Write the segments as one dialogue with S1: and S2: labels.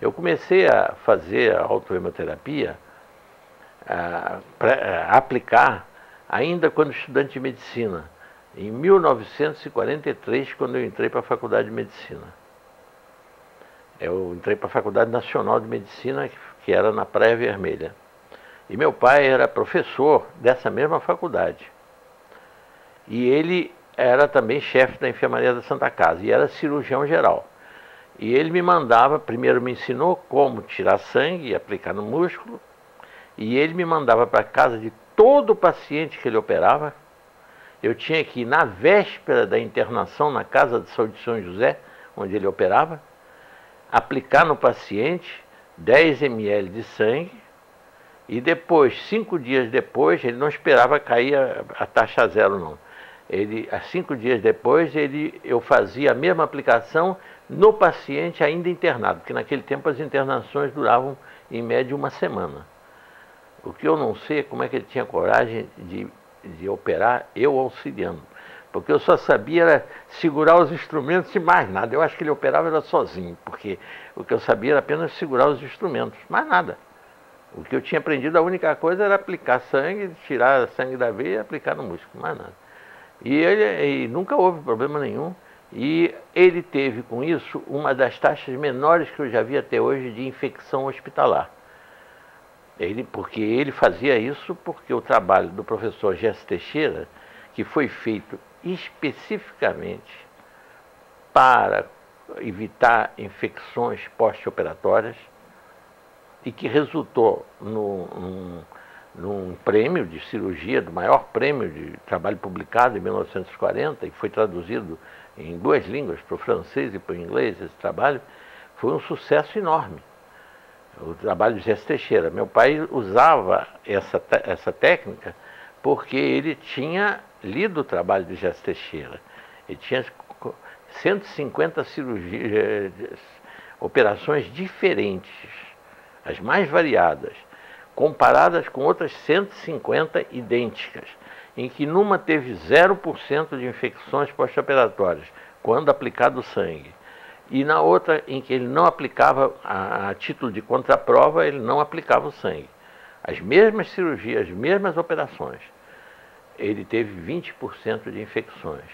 S1: Eu comecei a fazer a autohemoterapia, a aplicar, ainda quando estudante de medicina, em 1943, quando eu entrei para a Faculdade de Medicina. Eu entrei para a Faculdade Nacional de Medicina, que era na Praia Vermelha. E meu pai era professor dessa mesma faculdade. E ele era também chefe da enfermaria da Santa Casa, e era cirurgião geral. E ele me mandava, primeiro me ensinou como tirar sangue e aplicar no músculo, e ele me mandava para casa de todo paciente que ele operava. Eu tinha que ir na véspera da internação na Casa de Saúde de São José, onde ele operava, aplicar no paciente 10 ml de sangue, e depois, 5 dias depois, ele não esperava cair a taxa zero, não. Ele, 5 dias depois, eu fazia a mesma aplicação no paciente ainda internado, porque naquele tempo as internações duravam em média uma semana. O que eu não sei é como é que ele tinha coragem de operar eu auxiliando, porque eu só sabia era segurar os instrumentos e mais nada. Eu acho que ele operava era sozinho, porque o que eu sabia era apenas segurar os instrumentos, mais nada. O que eu tinha aprendido, a única coisa era aplicar sangue, tirar sangue da veia e aplicar no músculo, mais nada. E nunca houve problema nenhum. E ele teve com isso uma das taxas menores que eu já vi até hoje de infecção hospitalar. Porque ele fazia isso porque o trabalho do professor Gerson Teixeira, que foi feito especificamente para evitar infecções pós-operatórias, e que resultou num prêmio de cirurgia, do maior prêmio de trabalho publicado em 1940, e foi traduzido em 2 línguas, para o francês e para o inglês, esse trabalho, foi um sucesso enorme. O trabalho de Gerson Teixeira. Meu pai usava essa técnica porque ele tinha lido o trabalho de Gerson Teixeira. Ele tinha 150 cirurgias, operações diferentes, as mais variadas, comparadas com outras 150 idênticas, em que numa teve 0% de infecções pós-operatórias, quando aplicado o sangue. E na outra, em que ele não aplicava, a título de contraprova, ele não aplicava o sangue. As mesmas cirurgias, as mesmas operações. Ele teve 20% de infecções.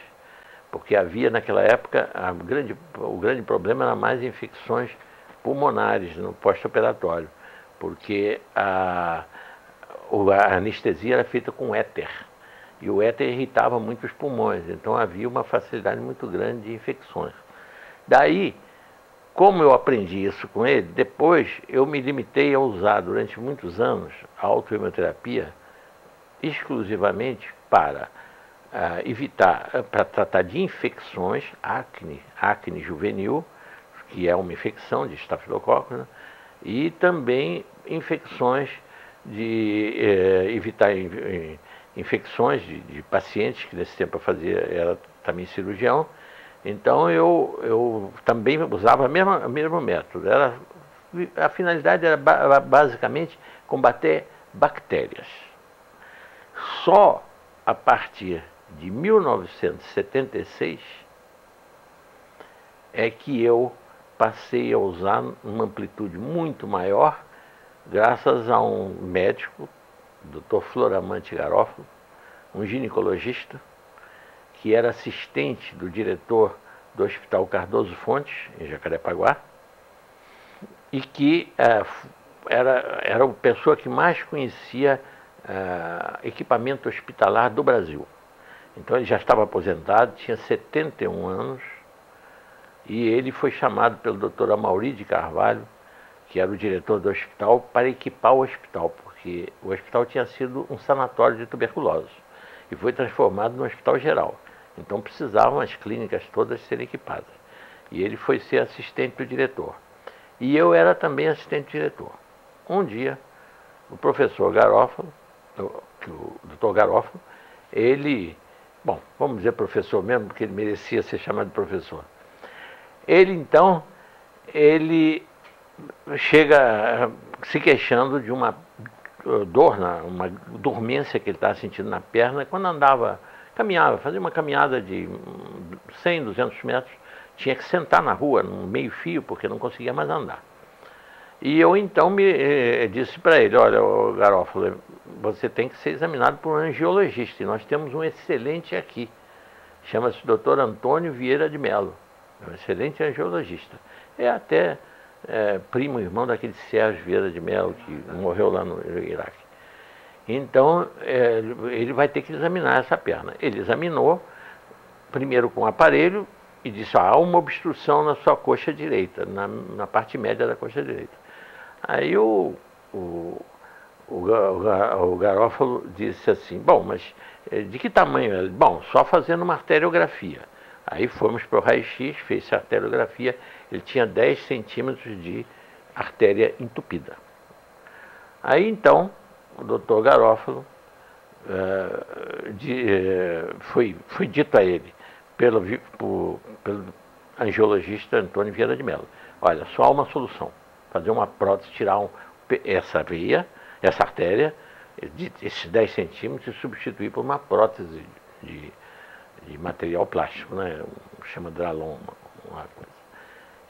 S1: Porque havia, naquela época, o grande problema era mais infecções pulmonares no pós-operatório. Porque a anestesia era feita com éter. E o éter irritava muito os pulmões. Então havia uma facilidade muito grande de infecções. Daí, como eu aprendi isso com ele, depois eu me limitei a usar durante muitos anos a autohemoterapia exclusivamente para para tratar de infecções, acne juvenil, que é uma infecção de estafilococcus, né? E também infecções evitar infecções de pacientes, que nesse tempo eu era também cirurgião. Então eu também usava o mesmo método. A finalidade era basicamente combater bactérias. Só a partir de 1976 é que eu passei a usar uma amplitude muito maior, graças a um médico, Dr. Floramante Garofalo, um ginecologista, que era assistente do diretor do Hospital Cardoso Fontes, em Jacarepaguá, e que era a pessoa que mais conhecia equipamento hospitalar do Brasil. Então ele já estava aposentado, tinha 71 anos, e ele foi chamado pelo Dr. Amaury de Carvalho, que era o diretor do hospital, para equipar o hospital, porque o hospital tinha sido um sanatório de tuberculose e foi transformado num hospital geral. Então precisavam as clínicas todas serem equipadas. E ele foi ser assistente do diretor. E eu era também assistente do diretor. Um dia, o professor Garofalo, o doutor Garofalo, ele, bom, vamos dizer professor mesmo, porque ele merecia ser chamado de professor. Ele chega se queixando de uma dor, uma dormência que ele estava sentindo na perna, quando caminhava, fazia uma caminhada de 100, 200 metros, tinha que sentar na rua, no meio fio, porque não conseguia mais andar. E eu então disse para ele, olha, Garófalo, você tem que ser examinado por um angiologista, e nós temos um excelente aqui, chama-se Dr. Antônio Vieira de Mello, é um excelente angiologista. É até primo, irmão daquele Sérgio Vieira de Mello, que morreu lá no Iraque. Então, ele vai ter que examinar essa perna. Ele examinou, primeiro com o aparelho, e disse, há uma obstrução na sua coxa direita, na parte média da coxa direita. Aí o Garófalo disse assim, bom, mas de que tamanho é? Bom, só fazendo uma arteriografia. Aí fomos para o raio-x, fez a arteriografia, ele tinha 10 centímetros de artéria entupida. Aí então, o doutor Garófalo, foi dito a ele, pelo angiologista Antônio Vieira de Mello, olha, só há uma solução, fazer uma prótese, tirar essa veia, essa artéria, esses 10 centímetros, e substituir por uma prótese de material plástico, né? Chama Dralon, uma coisa.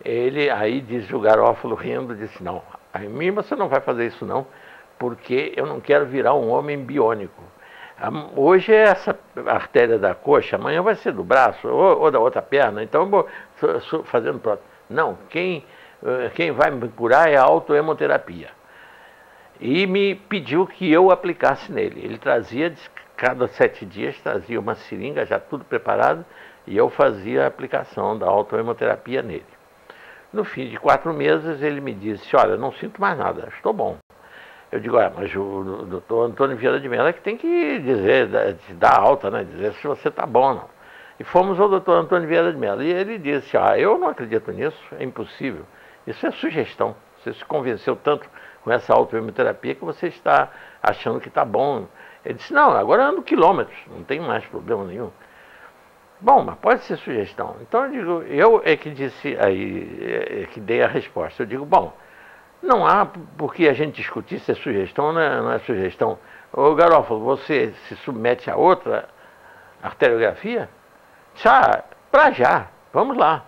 S1: Ele aí diz, o Garófalo rindo, disse, não, a mim você não vai fazer isso não, porque eu não quero virar um homem biônico. Hoje é essa artéria da coxa, amanhã vai ser do braço ou da outra perna, então eu vou fazendo prótese. Não, quem vai me curar é a autohemoterapia. E me pediu que eu aplicasse nele. Ele trazia, cada 7 dias, trazia uma seringa já tudo preparado, e eu fazia a aplicação da autohemoterapia nele. No fim de 4 meses ele me disse, olha, não sinto mais nada, estou bom. Eu digo, mas o doutor Antônio Vieira de Mello é que tem que dizer, dar alta, né? Dizer se você está bom ou não. E fomos ao doutor Antônio Vieira de Mello. E ele disse, eu não acredito nisso, é impossível. Isso é sugestão. Você se convenceu tanto com essa autohemoterapia que você está achando que está bom. Ele disse, não, agora ando quilômetros, não tem mais problema nenhum. Bom, mas pode ser sugestão. Então eu digo, eu é que disse aí, que dei a resposta. Eu digo, bom, não há por que a gente discutir se é sugestão ou não é sugestão. Ô Garófalo, você se submete a outra arteriografia? Para já, vamos lá.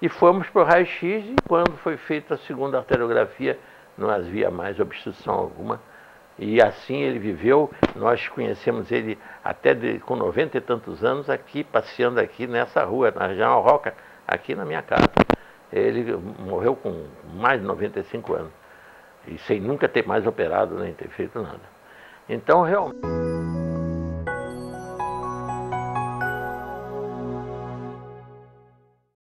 S1: E fomos para o raio-x e quando foi feita a segunda arteriografia não havia mais obstrução alguma. E assim ele viveu, nós conhecemos ele até com 90 e tantos anos aqui, passeando aqui nessa rua, na General Roca, aqui na minha casa. Ele morreu com mais de 95 anos. E sem nunca ter mais operado, nem ter feito nada. Então, realmente...